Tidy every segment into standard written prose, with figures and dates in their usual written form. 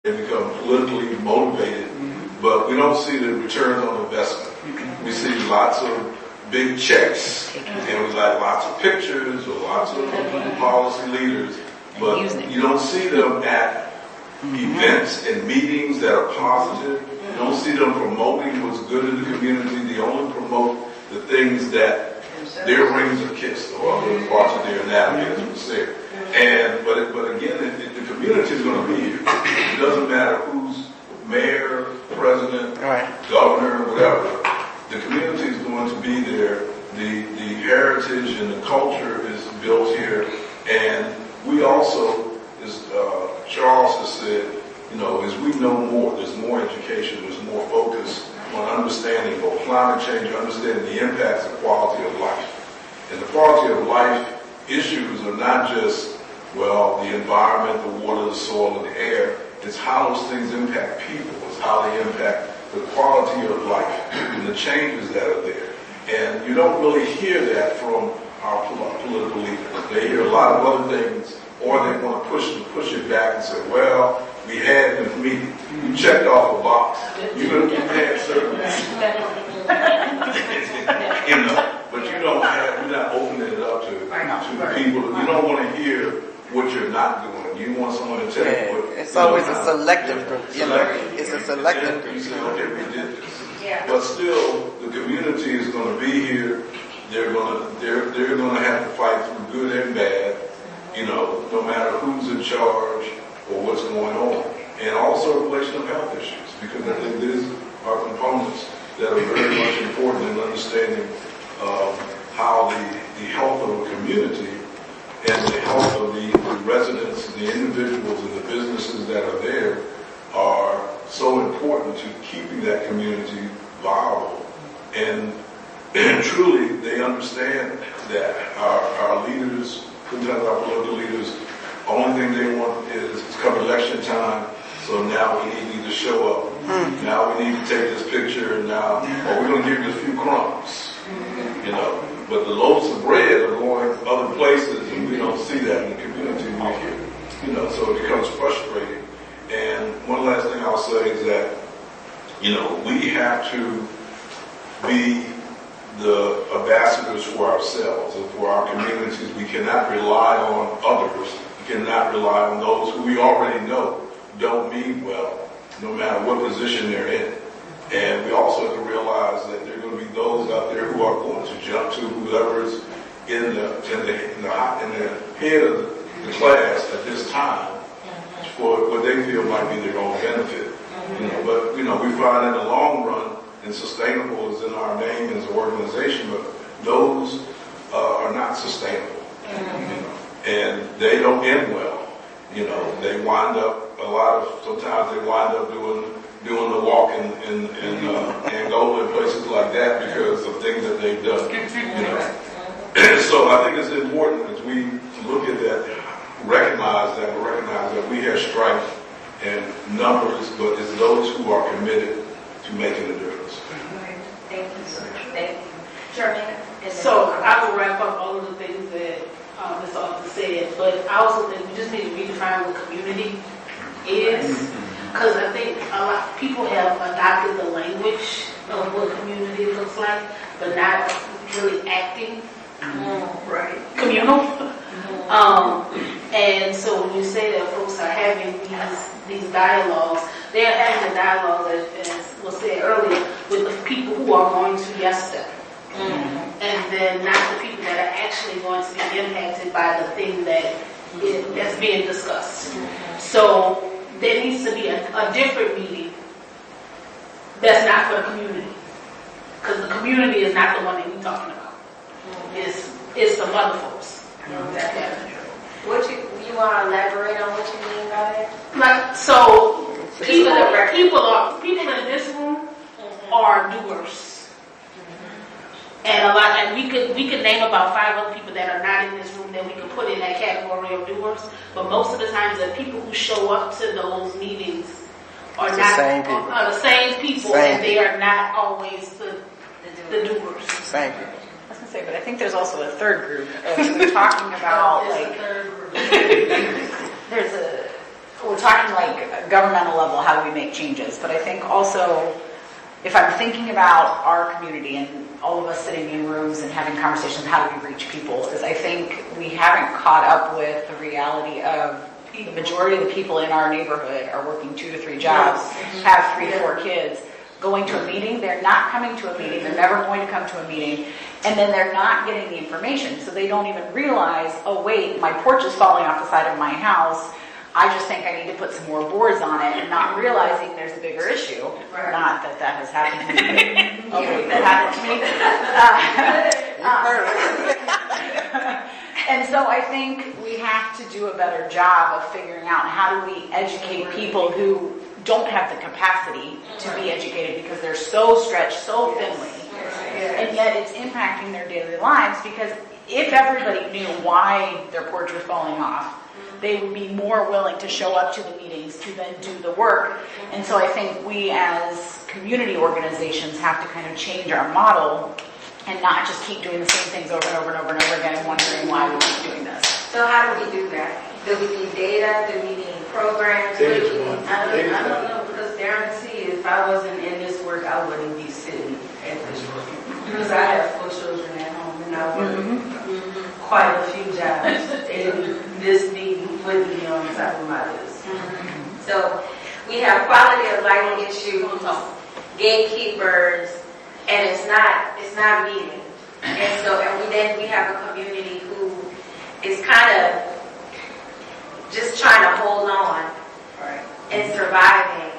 They become politically motivated, but we don't see the return on investment. We see lots of big checks, and we like lots of pictures or lots of policy leaders, but you don't see them at events and meetings that are positive. You don't see them promoting what's good in the community. They only promote the things that their rings are kissed, or other parts of their anatomy, as we say. But again, the community is going to be here. It doesn't matter who's mayor, president, governor, whatever. The community is going to be there. The heritage and the culture is built here, and we also, as Charles has said, as we know more, there's more education, there's more focus on understanding both climate change, understanding the impacts of quality of life. And the quality of life issues are not just, the environment, the water, the soil, and the air. It's how those things impact people. It's how they impact the quality of life and the changes that are there. And you don't really hear that from our political leaders. They hear a lot of other things, or they want to push it back and say, we had this meeting. You checked off a box. You had certain but you're not opening it up to people. You don't want to hear what you're not doing. You want someone to tell you what. It's always a selective group. It's a selective group. You say, okay, we did this. Yeah. But still, the community is going to be here. They're going to have to fight through good and bad. No matter who's in charge or what's going on, and also relation of health issues, because I think these are components that are very much important in understanding how the health of a community and the health of the residents, the individuals, and the businesses that are there are so important to keeping that community viable. And truly, they understand that our leaders, sometimes our political leaders, the only thing they want is it's come election time, so now we need to show up. Now we need to take this picture, and we're going to give you a few crumbs. But the loaves of bread are going other places, and we don't see that in the community here. So it becomes frustrating. And one last thing I'll say is that, we have to be the ambassadors for ourselves and for our communities. We cannot rely on others. We cannot rely on those who we already know don't mean well, no matter what position they're in. And we also have to realize that there are going to be those out there who are going to jump to whoever's in the head of the class at this time for what they feel might be their own benefit. But we find in the long run, and sustainable is in our name as an organization, but those are not sustainable. And they don't end well. They wind up sometimes they wind up doing the walk in Angola and places like that because of things that they've done. So I think it's important as we look at that, recognize that we have strife and numbers, but it's those who are committed to making a difference. Thank you so much. Thank you. Charmaine? So I will wrap up all of the things that Mr. Arthur said, but I also think we just need to redefine what community is, because I think a lot of people have adopted the language of what community looks like, but not really acting communal. And so when you say that folks are having these dialogues, they are having the dialogue, as was said earlier, with the people who are going to yes step. And then not the people that are actually going to be impacted by the thing that's being discussed. So there needs to be a different meeting that's not for the community, because the community is not the one that we're talking about. It's the other folks. What you want to elaborate on what you mean by that? Like, so people in this room are doers. And we could name about 5 other people that are not in this room that we can put in that category of doers. But most of the times, the people who show up to those meetings are the same people, and they are not always the doers. Same people. I was going to say, but I think there's also a third group of talking about Third group. there's we're talking like governmental level, how do we make changes? But I think also, if I'm thinking about our community and all of us sitting in rooms and having conversations, how do we reach people, is I think we haven't caught up with the reality of the majority of the people in our neighborhood are working 2 to 3 jobs, have 3 to 4 kids. Going to a meeting, they're not coming to a meeting, they're never going to come to a meeting, and then they're not getting the information, so they don't even realize, oh wait, my porch is falling off the side of my house, I just think I need to put some more boards on it, and not realizing there's a bigger issue. Right. Not that that has happened to me. Oh wait, that happened to me. And so I think we have to do a better job of figuring out how do we educate people who don't have the capacity to be educated because they're so stretched so thinly, and yet it's impacting their daily lives, because if everybody knew why their porch was falling off, they would be more willing to show up to the meetings to then do the work. And so I think we as community organizations have to kind of change our model and not just keep doing the same things over and over and over and over again and wondering why we keep doing this. So how do we do that? Do we need data? Do we need programs? What do we need? I don't know, because guarantee if I wasn't in this work, I wouldn't be sitting at this work. Because I have 4 children at home and I work quite a few jobs. And this would be on top of my list. So we have quality of life issues, gatekeepers, and it's not meeting. And so, then we have a community who is kind of just trying to hold on and surviving.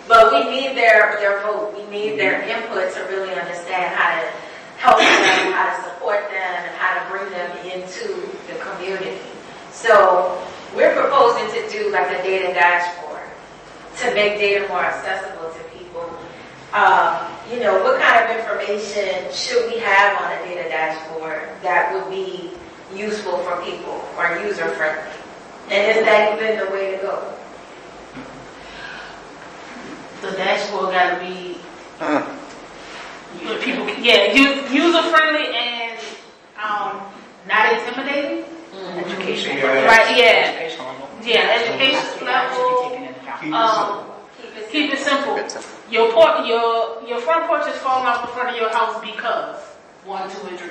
But we need their vote. We need their input to really understand how to help them, how to support them, and how to bring them into the community. So we're proposing to do like a data dashboard to make data more accessible to people. What kind of information should we have on a data dashboard that would be useful for people or user-friendly? And is that even the way to go? The dashboard got to be user-friendly and not intimidating. Education. Right, yeah. Educational level. Yeah, education Should be level. taken into account. Keep it simple. Keep it simple. Your front porch is falling off the front of your house because 1, 2, and 3.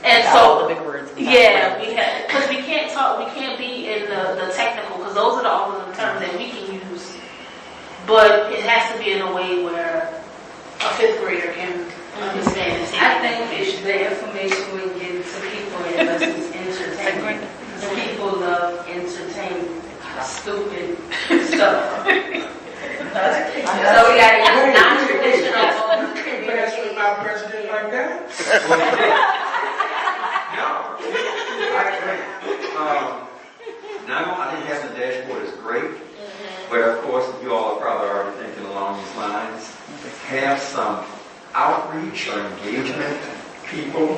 And All so, the big words. because we can't be in the technical, because those are all of the terms that we can use. But it has to be in a way where a 5th grader can understand and take I think the information we give to people unless it's entertaining. People love entertaining stupid stuff. So we got to use non-traditional With my president like that? No, I agree. Now, I think having the dashboard is great, but of course, you all are probably already thinking along these lines. Have some outreach or engagement people,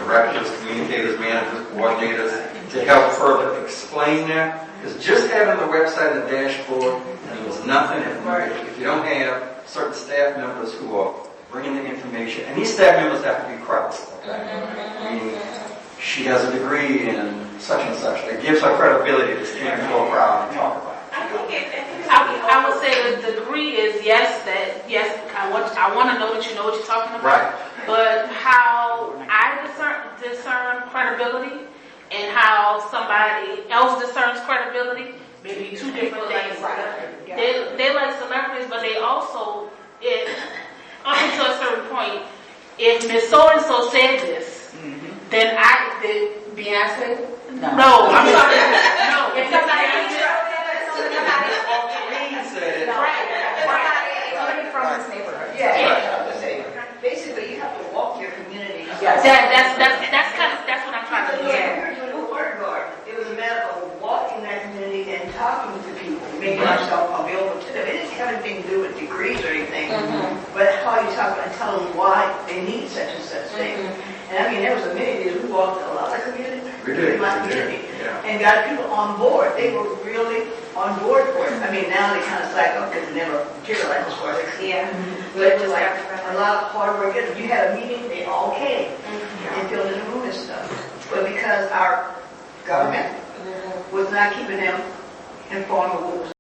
directors, communicators, managers, coordinators, to help further explain that. Because just having the website and the dashboard means nothing if you don't have certain staff members who are bringing the information. And these staff members have to be credible. Meaning, she has a degree in such and such. It gives her credibility to stand before a crowd and talk about it. I would say the degree is yes, I want to know that you know what you're talking about. Right. But how I discern credibility and how somebody else discerns credibility may be 2 different things. They like celebrities, but they also, up until a certain point, if Miss So-and-so said this, then Beyonce? No, I'm sorry. No, if somebody From this neighborhood. Basically, you have to walk your community. that's what I'm trying to do. Yeah, you're doing work guard. It was a matter of walking that community and talking to people, making yourself available to them. It didn't have anything to do with degrees or anything, but how you talk and tell them why they need such and such thing. And I mean, there was a minute we walked a lot of communities in my community and got people on board. They were really on board for it. I mean, now they kind of slack up because it never materialized as far as but it was like a lot of hard work. You had a meeting, they all came and filled in the room and stuff. But because our government was not keeping them informed of what was